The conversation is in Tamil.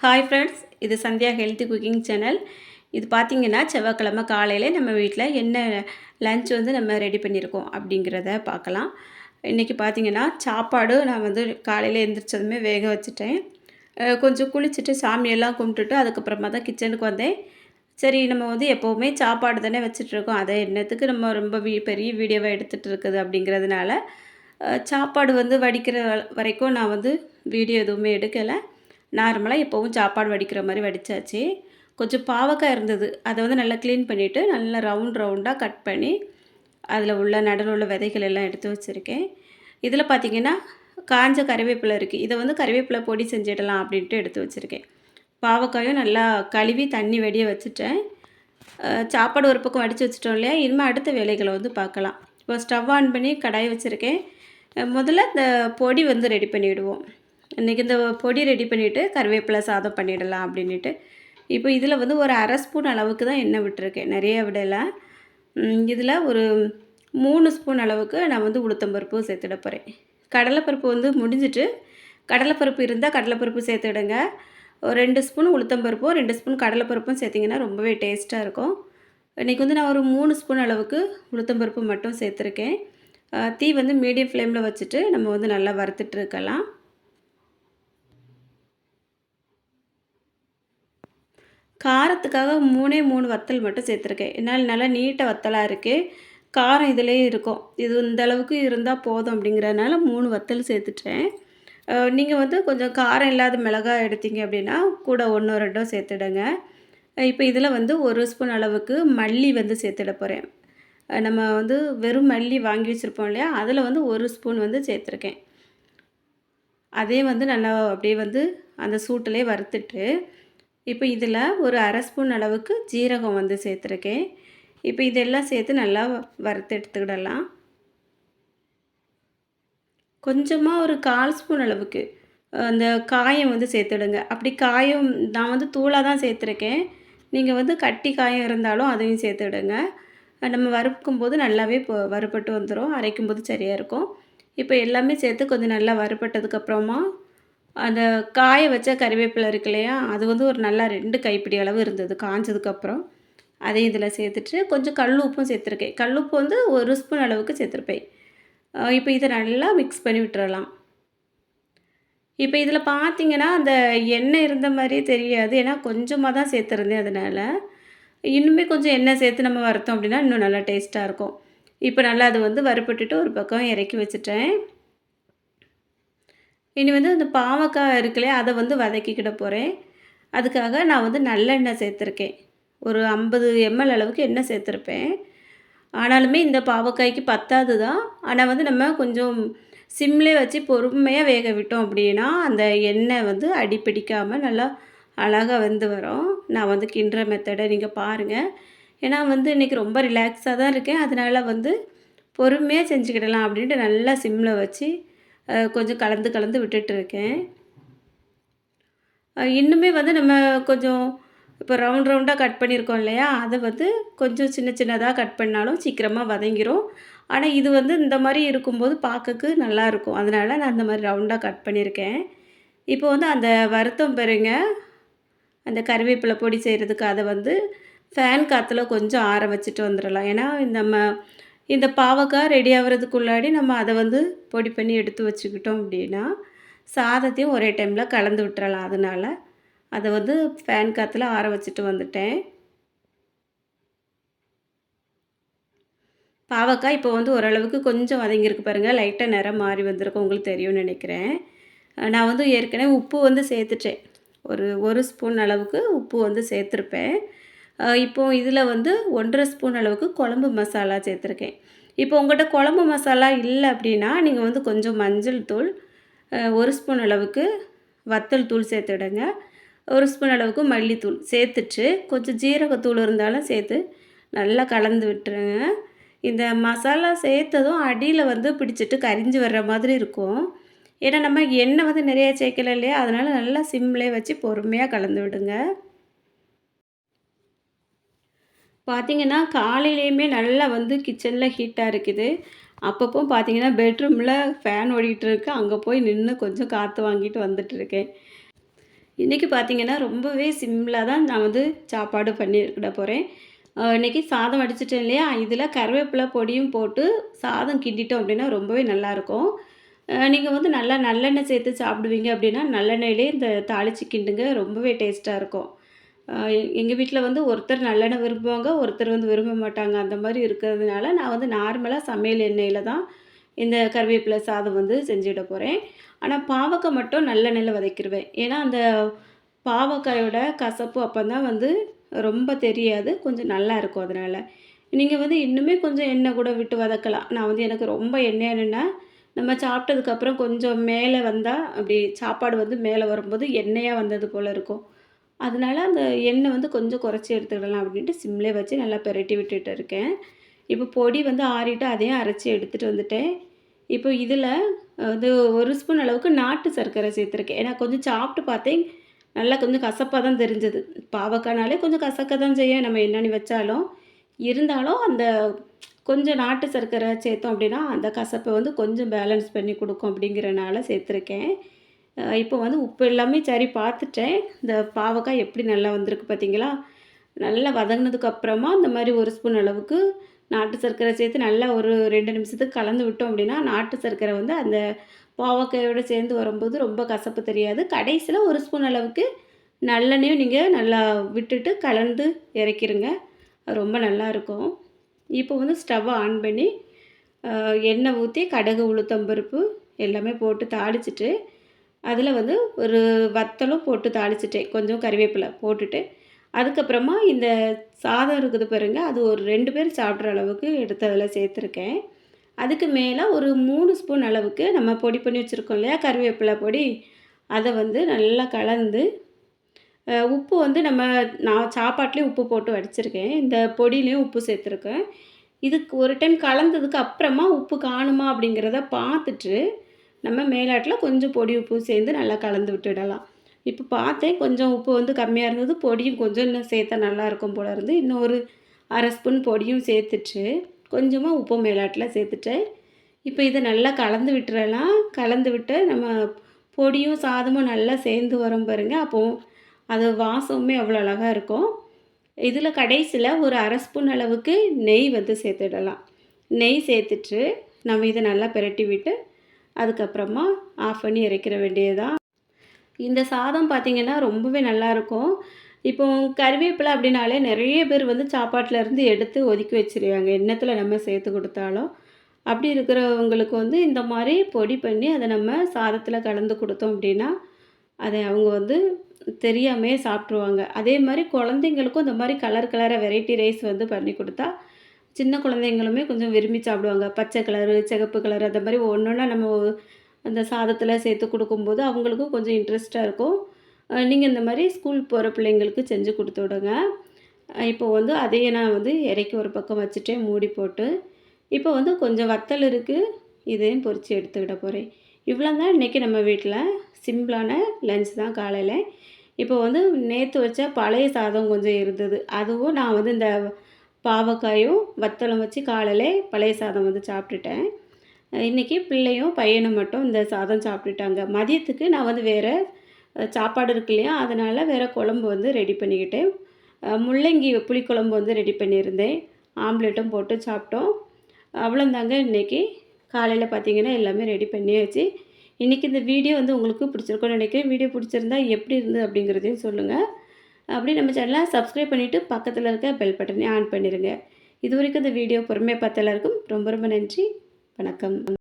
ஹாய் ஃப்ரெண்ட்ஸ், இது சந்தியா ஹெல்த்தி குக்கிங் சேனல். இது பார்த்திங்கன்னா செவ்வாய்க்கிழமை காலையில் நம்ம வீட்டில் என்ன லன்ச் நம்ம ரெடி பண்ணியிருக்கோம் அப்படிங்கிறத பார்க்கலாம். இன்றைக்கி பார்த்திங்கன்னா சாப்பாடு நான் காலையில் எழுந்திரிச்சதுமே வேக வச்சுட்டேன். கொஞ்சம் குளிச்சுட்டு சாமியெல்லாம் கும்பிட்டுட்டு அதுக்கப்புறமா தான் கிச்சனுக்கு வந்தேன். சரி, நம்ம எப்போவுமே சாப்பாடு தானே வச்சிட்ருக்கோம், அதை என்னத்துக்கு நம்ம ரொம்ப பெரிய வீடியோவை எடுத்துகிட்டு இருக்குது அப்படிங்கிறதுனால சாப்பாடு வடிக்கிற வரைக்கும் நான் வீடியோ எதுவுமே எடுக்கலை. நார்மலாக எப்போவும் சாப்பாடு வடிக்கிற மாதிரி வடித்தாச்சு. கொஞ்சம் பாவக்காய் இருந்தது, அதை நல்லா க்ளீன் பண்ணிவிட்டு நல்லா ரவுண்டாக கட் பண்ணி அதில் உள்ள நடுவில் உள்ள விதைகள் எல்லாம் எடுத்து வச்சுருக்கேன். இதில் பார்த்திங்கன்னா காஞ்ச கறிவேப்பிலை இருக்குது. இதை கறிவேப்பிலை பொடி செஞ்சிடலாம் அப்படின்ட்டு எடுத்து வச்சுருக்கேன். பாவக்காயும் நல்லா கழுவி தண்ணி வடிய வச்சுட்டேன். சாப்பாடு ஒரு பக்கம் வடித்து வச்சுட்டோம் இல்லையா, இனிமேல் அடுத்த வேலைகளை பார்க்கலாம். இப்போ ஸ்டவ் ஆன் பண்ணி கடாய் வச்சுருக்கேன். முதல்ல இந்த பொடி ரெடி பண்ணிவிடுவோம். இன்றைக்கி இந்த பொடி ரெடி பண்ணிவிட்டு கருவேப்பிலை சாதம் பண்ணிடலாம் அப்படின்ட்டு. இப்போ இதில் ஒரு அரை ஸ்பூன் அளவுக்கு தான் எண்ணெய் விட்டுருக்கேன், நிறைய விடலை. இதில் ஒரு 3 ஸ்பூன் அளவுக்கு நான் உளுத்தம்பருப்பு சேர்த்துட போகிறேன். கடலைப்பருப்பு முடிஞ்சிட்டு, கடலைப்பருப்பு இருந்தால் கடலைப்பருப்பு சேர்த்துடுங்க. ஒரு 2 ஸ்பூன் உளுத்தம்பருப்பும் 2 ஸ்பூன் கடலைப்பருப்பும் சேர்த்திங்கன்னா ரொம்பவே டேஸ்ட்டாக இருக்கும். இன்றைக்கி நான் ஒரு 3 ஸ்பூன் அளவுக்கு உளுத்தம்பருப்பு மட்டும் சேர்த்துருக்கேன். தீ மீடியம் ஃப்ளேமில் வச்சுட்டு நம்ம நல்லா வறுத்துட்டு இருக்கலாம். காரத்துக்காக 3 வத்தல் மட்டும் சேர்த்துருக்கேன். என்னால் நல்லா நீட்ட வத்தலாக இருக்குது. காரம் இதிலே இருக்கும். இது இந்த அளவுக்கு இருந்தால் போதும் அப்படிங்கிறதுனால 3 வத்தல் சேர்த்துட்டேன். நீங்கள் கொஞ்சம் காரம் இல்லாத மிளகாய் எடுத்தீங்க அப்படின்னா கூட 1 2 சேர்த்துடுங்க. இப்போ இதில் 1 ஸ்பூன் அளவுக்கு மல்லி சேர்த்துட போகிறேன். நம்ம வெறும் மல்லி வாங்கி வச்சுருப்போம் இல்லையா, அதில் 1 ஸ்பூன் சேர்த்துருக்கேன். அதே நல்லா அப்படியே அந்த சூட்டிலே வறுத்துட்டு, இப்போ இதில் ஒரு அரை ஸ்பூன் அளவுக்கு ஜீரகம் சேர்த்துருக்கேன். இப்போ இதெல்லாம் சேர்த்து நல்லா வறுத்து எடுத்துக்கிடலாம். கொஞ்சமாக ஒரு 1/4 ஸ்பூன் அளவுக்கு அந்த காயம் சேர்த்துடுங்க. அப்படி காயம் நான் தூளாக தான் சேர்த்துருக்கேன். நீங்கள் கட்டி காயம் இருந்தாலும் அதையும் சேர்த்துடுங்க. நம்ம வறுக்கும்போது நல்லாவே வறுபட்டு வந்துடும், அரைக்கும்போது சரியாக இருக்கும். இப்போ எல்லாமே சேர்த்து கொஞ்சம் நல்லா வறுபட்டதுக்கப்புறமா அந்த காய வச்ச கறிவேப்பிலை இருக்கு இல்லையா, அது ஒரு நல்லா 2 கைப்பிடி அளவு இருந்தது காஞ்சதுக்கப்புறம். அதையும் இதில் சேர்த்துட்டு கொஞ்சம் கல் உப்பும் சேர்த்துருக்கேன். கல் உப்பு 1 ஸ்பூன் அளவுக்கு சேர்த்துருப்பேன். இப்போ இதை நல்லா மிக்ஸ் பண்ணி விட்டுறலாம். இப்போ இதில் பார்த்திங்கன்னா அந்த எண்ணெய் இருந்த மாதிரியே தெரியாது, ஏன்னா கொஞ்சமாக தான் சேர்த்துருந்தேன். அதனால் இன்னுமே கொஞ்சம் எண்ணெய் சேர்த்து நம்ம வறுத்தோம் அப்படின்னா இன்னும் நல்லா டேஸ்ட்டாக இருக்கும். இப்போ நல்லா அது வறுபட்டுட்டு ஒரு பக்கம் இறக்கி வச்சுட்டேன். இனி அந்த பாவக்காய் இருக்குல்லையா, அதை வதக்கிக்கிட போகிறேன். அதுக்காக நான் நல்லெண்ணெய் சேர்த்துருக்கேன். ஒரு 50 ml அளவுக்கு எண்ணெய் சேர்த்துருப்பேன். ஆனாலுமே இந்த பாவக்காய்க்கு பத்தாது தான். ஆனால் நம்ம கொஞ்சம் சிம்லே வச்சு பொறுமையாக வேக விட்டோம் அப்படின்னா அந்த எண்ணெய் அடி பிடிக்காமல் நல்லா அழகாக வெந்து வரும். நான் கிண்டுற மெத்தடை நீங்கள் பாருங்கள். ஏன்னா இன்றைக்கி ரொம்ப ரிலாக்ஸாக தான் இருக்கேன். அதனால் பொறுமையாக செஞ்சுக்கிடலாம் அப்படின்ட்டு நல்லா சிம்மில் வச்சு கொஞ்சம் கலந்து விட்டுட்டுருக்கேன். இன்னுமே நம்ம கொஞ்சம் இப்போ ரவுண்டாக கட் பண்ணியிருக்கோம் இல்லையா, அதை கொஞ்சம் சின்னதாக கட் பண்ணாலும் சீக்கிரமாக வதங்கிரும். ஆனால் இது இந்த மாதிரி இருக்கும்போது பார்க்கக்கு நல்லாயிருக்கும். அதனால் நான் அந்த மாதிரி ரவுண்டாக கட் பண்ணியிருக்கேன். இப்போ அந்த வருத்தம் பாருங்க, அந்த கறிவேப்பிலை பொடி செய்கிறதுக்கு அதை ஃபேன் காற்றுல கொஞ்சம் ஆற வச்சுட்டு வந்துடலாம். ஏன்னா இந்த பாவக்காய் ரெடி ஆகிறதுக்குள்ளாடி நம்ம அதை பொடி பண்ணி எடுத்து வச்சுக்கிட்டோம் அப்படின்னா சாதத்தையும் ஒரே டைமில் கலந்து விட்டுறலாம். அதனால் அதை ஃபேன் காற்றுல ஆற வச்சுட்டு வந்துட்டேன். பாவக்காய் இப்போ ஓரளவுக்கு கொஞ்சம் வதங்கியிருக்கு பாருங்கள், லைட்டாக நிறம் மாறி வந்திருக்கும், உங்களுக்கு தெரியும்னு நினைக்கிறேன். நான் ஏற்கனவே உப்பு சேர்த்துட்டேன். ஒரு ஸ்பூன் அளவுக்கு உப்பு சேர்த்துருப்பேன். இப்போது இதில் 1.5 ஸ்பூன் அளவுக்கு குழம்பு மசாலா சேர்த்துருக்கேன். இப்போ உங்கள்கிட்ட குழம்பு மசாலா இல்லை அப்படின்னா நீங்கள் கொஞ்சம் மஞ்சள் தூள், 1 ஸ்பூன் அளவுக்கு வத்தல் தூள் சேர்த்துடுங்க. 1 ஸ்பூன் அளவுக்கு மல்லித்தூள் சேர்த்துட்டு கொஞ்சம் ஜீரகத்தூள் இருந்தாலும் சேர்த்து நல்லா கலந்து விட்டுருங்க. இந்த மசாலா சேர்த்ததும் அடியில் பிடிச்சிட்டு கரிஞ்சு வர்ற மாதிரி இருக்கும். ஏன்னா நம்ம எண்ணெய் நிறைய சேர்க்கல இல்லையா, அதனால் நல்லா சிம்லே வச்சு பொறுமையாக கலந்து விடுங்க. பார்த்திங்கன்னா காலையிலையுமே நல்லா கிச்சனில் ஹீட்டாக இருக்குது. அப்பப்போ பார்த்திங்கன்னா பெட்ரூமில் ஃபேன் ஓடிக்கிட்டு இருக்கு, அங்கே போய் நின்று கொஞ்சம் காற்று வாங்கிட்டு வந்துட்டுருக்கேன். இன்றைக்கி பார்த்திங்கன்னா ரொம்பவே சிம்பிளாக தான் நான் வந்து சாப்பாடு பண்ணிட போகிறேன். இன்றைக்கி சாதம் வடிச்சிட்டேன் இல்லையா, இதில் கருவேப்பிலை பொடியும் போட்டு சாதம் கிண்டிட்டோம் அப்படின்னா ரொம்பவே நல்லாயிருக்கும். நீங்கள் வந்து நல்லா நல்லெண்ணெய் சேர்த்து சாப்பிடுவீங்க அப்படின்னா நல்லெண்ணெயிலே இந்த தாளித்து கிண்டுங்க, ரொம்பவே டேஸ்ட்டாக இருக்கும். எங்கள் வீட்டில் வந்து ஒருத்தர் நல்லெண்ணெய் விரும்புவாங்க, ஒருத்தர் வந்து விரும்ப மாட்டாங்க. அந்த மாதிரி இருக்கிறதுனால நான் வந்து நார்மலாக சமையல் எண்ணெயில் தான் இந்த கருவேப்பிலை சாதம் வந்து செஞ்சுட போகிறேன். ஆனால் பாவக்காய் மட்டும் நல்லெண்ணெயில வதக்கிருவேன். ஏன்னா அந்த பாவக்காயோட கசப்பு அப்போ தான் வந்து ரொம்ப தெரியாது, கொஞ்சம் நல்லா இருக்கும் அதனால். நீங்கள் வந்து இன்னுமே கொஞ்சம் எண்ணெய் கூட விட்டு வதக்கலாம். நான் வந்து எனக்கு ரொம்ப எண்ணெயா நின்னா நம்ம சாப்பிட்டதுக்கப்புறம் கொஞ்சம் மேலே வந்தால் அப்படி சாப்பாடு வந்து மேலே வரும்போது எண்ணெயாக வந்தது போல் இருக்கும். அதனால அந்த எண்ணெய் வந்து கொஞ்சம் குறைச்சி எடுத்துக்கிடலாம் அப்படின்ட்டு சிம்லே வச்சு நல்லா பெரட்டி விட்டுட்டு இருக்கேன். இப்போ பொடி வந்து ஆறிட்டு அதையும் அரைச்சி எடுத்துகிட்டு வந்துட்டேன். இப்போ இதில் வந்து 1 ஸ்பூன் அளவுக்கு நாட்டு சர்க்கரை சேர்த்துருக்கேன். ஏன்னா கொஞ்சம் சாப்பிட்டு பார்த்தேன், நல்லா கொஞ்சம் கசப்பாக தான் தெரிஞ்சது. பாவக்காய்னாலே கொஞ்சம் கசக்க தான் செய்யும் நம்ம என்னென்னு வச்சாலும். இருந்தாலும் அந்த கொஞ்சம் நாட்டு சர்க்கரை சேர்த்தோம் அப்படின்னா, அந்த கசப்பை வந்து கொஞ்சம் பேலன்ஸ் பண்ணி கொடுக்கும் அப்படிங்கிறனால சேர்த்துருக்கேன். இப்போ வந்து உப்பு எல்லாமே சரி பார்த்துட்டேன். இந்த பாவக்காய் எப்படி நல்லா வந்திருக்கு பார்த்தீங்களா? நல்லா வதங்கினதுக்கப்புறமா இந்த மாதிரி 1 ஸ்பூன் அளவுக்கு நாட்டு சர்க்கரை சேர்த்து நல்லா ஒரு 2 நிமிஷத்துக்கு கலந்து விட்டோம் அப்படின்னா, நாட்டு சர்க்கரை வந்து அந்த பாவக்காயோடு சேர்ந்து வரும்போது ரொம்ப கசப்பு தெரியாது. கடைசியில் 1 ஸ்பூன் அளவுக்கு நல்லெண்ணெயும் நீங்கள் நல்லா விட்டுட்டு கலந்து இறக்கிருங்க. ரொம்ப நல்லாயிருக்கும். இப்போ வந்து ஸ்டவ்வை ஆன் பண்ணி எண்ணெய் ஊற்றி கடுகு, உளுத்தம்பருப்பு எல்லாமே போட்டு தாளிச்சிட்டு, அதில் வந்து ஒரு வத்தலும் போட்டு தாளிச்சிட்டேன். கொஞ்சம் கறிவேப்பிலை போட்டுட்டு, அதுக்கப்புறமா இந்த சாதம் இருக்குது பாருங்க, அது ஒரு 2 பேர் சாப்பிட்ற அளவுக்கு எடுத்து அதில் சேர்த்துருக்கேன். அதுக்கு மேலே ஒரு 3 ஸ்பூன் அளவுக்கு நம்ம பொடி பண்ணி வச்சுருக்கோம் இல்லையா, கறிவேப்பிலை பொடி, அதை வந்து நல்லா கலந்து உப்பு வந்து நான் சாப்பாட்லேயும் உப்பு போட்டு வடிச்சிருக்கேன். இந்த பொடியிலையும் உப்பு சேர்த்துருக்கேன். இதுக்கு ஒரு டைம் கலந்ததுக்கு அப்புறமா உப்பு காணுமா அப்படிங்கிறத பார்த்துட்டு, நம்ம மேலாட்டில் கொஞ்சம் பொடி உப்பு சேர்ந்து நல்லா கலந்து விட்டுடலாம். இப்போ பார்த்தேன் கொஞ்சம் உப்பு வந்து கம்மியாக இருந்தது. பொடியும் கொஞ்சம் இன்னும் சேர்த்தா நல்லாயிருக்கும் போல இருந்து. இன்னும் ஒரு 1/2 ஸ்பூன் பொடியும் சேர்த்துட்டு, கொஞ்சமாக உப்பு மேலாட்டில் சேர்த்துட்டேன். இப்போ இதை நல்லா கலந்து விட்டுறலாம். கலந்து விட்டு நம்ம பொடியும் சாதமும் நல்லா சேர்ந்து வரும் பாருங்க. அப்போது அது வாசமுமே அவ்வளோ அழகாக இருக்கும். இதில் கடைசியில் ஒரு 1/2 ஸ்பூன் அளவுக்கு நெய் வந்து சேர்த்துடலாம். நெய் சேர்த்துட்டு நம்ம இதை நல்லா பிரட்டி விட்டு அதுக்கப்புறமா ஆஃப் பண்ணி இறக்கிற வேண்டியதுதான். இந்த சாதம் பார்த்திங்கன்னா ரொம்பவே நல்லாயிருக்கும். இப்போ கறிவேப்பிலை அப்படின்னாலே நிறைய பேர் வந்து சாப்பாட்டிலேருந்து எடுத்து ஒதுக்கி வச்சுருவாங்க, எண்ணத்தில் நம்ம சேர்த்து கொடுத்தாலும். அப்படி இருக்கிறவங்களுக்கு வந்து இந்த மாதிரி பொடி பண்ணி அதை நம்ம சாதத்தில் கலந்து கொடுத்தோம் அப்படின்னா, அதை அவங்க வந்து தெரியாமையே சாப்பிட்ருவாங்க. அதே மாதிரி குழந்தைங்களுக்கும் இந்த மாதிரி கலர் கலராக வெரைட்டி ரைஸ் வந்து பண்ணி கொடுத்தா, சின்ன குழந்தைங்களுமே கொஞ்சம் விரும்பி சாப்பிடுவாங்க. பச்சை கலரு, சிகப்பு கலர் அந்த மாதிரி ஒன்றொன்னா நம்ம அந்த சாதத்தில் சேர்த்து கொடுக்கும்போது அவங்களுக்கும் கொஞ்சம் இன்ட்ரெஸ்ட்டாக இருக்கும். நீங்கள் இந்த மாதிரி ஸ்கூல் போகிற பிள்ளைங்களுக்கு செஞ்சு கொடுத்து விடுங்க. இப்போ வந்து அதையே நான் வந்து இறக்கி ஒரு பக்கம் வச்சுட்டேன் மூடி போட்டு. இப்போ வந்து கொஞ்சம் வத்தல் இருக்குது, இதையும் பொரித்து எடுத்துக்கிட போகிறேன். இவ்வளோ தான் இன்றைக்கி நம்ம வீட்டில் சிம்பிளான லஞ்ச் தான் காலையில். இப்போ வந்து நேற்று வச்ச பழைய சாதம் கொஞ்சம் இருந்தது, அதுவும் நான் வந்து இந்த பாவக்காயும் வத்தலும் வச்சு காலையிலே பழைய சாதம் வந்து சாப்பிட்டுட்டேன். இன்றைக்கி பிள்ளையும் பையனும் மட்டும் இந்த சாதம் சாப்பிட்டுட்டாங்க. மதியத்துக்கு நான் வந்து வேறு சாப்பாடு இருக்கு இல்லையா, அதனால் வேறு குழம்பு வந்து ரெடி பண்ணிக்கிட்டேன். முள்ளங்கி புளிக்குழம்பு வந்து ரெடி பண்ணியிருந்தேன். ஆம்லேட்டும் போட்டு சாப்பிட்டோம். அவ்வளோந்தாங்க இன்றைக்கி. காலையில் பார்த்திங்கன்னா எல்லாமே ரெடி பண்ணியாச்சு. இன்றைக்கி இந்த வீடியோ வந்து உங்களுக்கு பிடிச்சிருக்கும்னு நினைக்கிறேன். வீடியோ பிடிச்சிருந்தா எப்படி இருந்தது அப்படிங்கிறதையும் சொல்லுங்கள். அப்படியே நம்ம சேனலை சப்ஸ்கிரைப் பண்ணிவிட்டு பக்கத்தில் இருக்க பெல் பட்டனை ஆன் பண்ணிடுங்க. இது வரைக்கும் இந்த வீடியோ பொறுமையாக பார்த்த எல்லாருக்கும் ரொம்ப ரொம்ப நன்றி. வணக்கம்.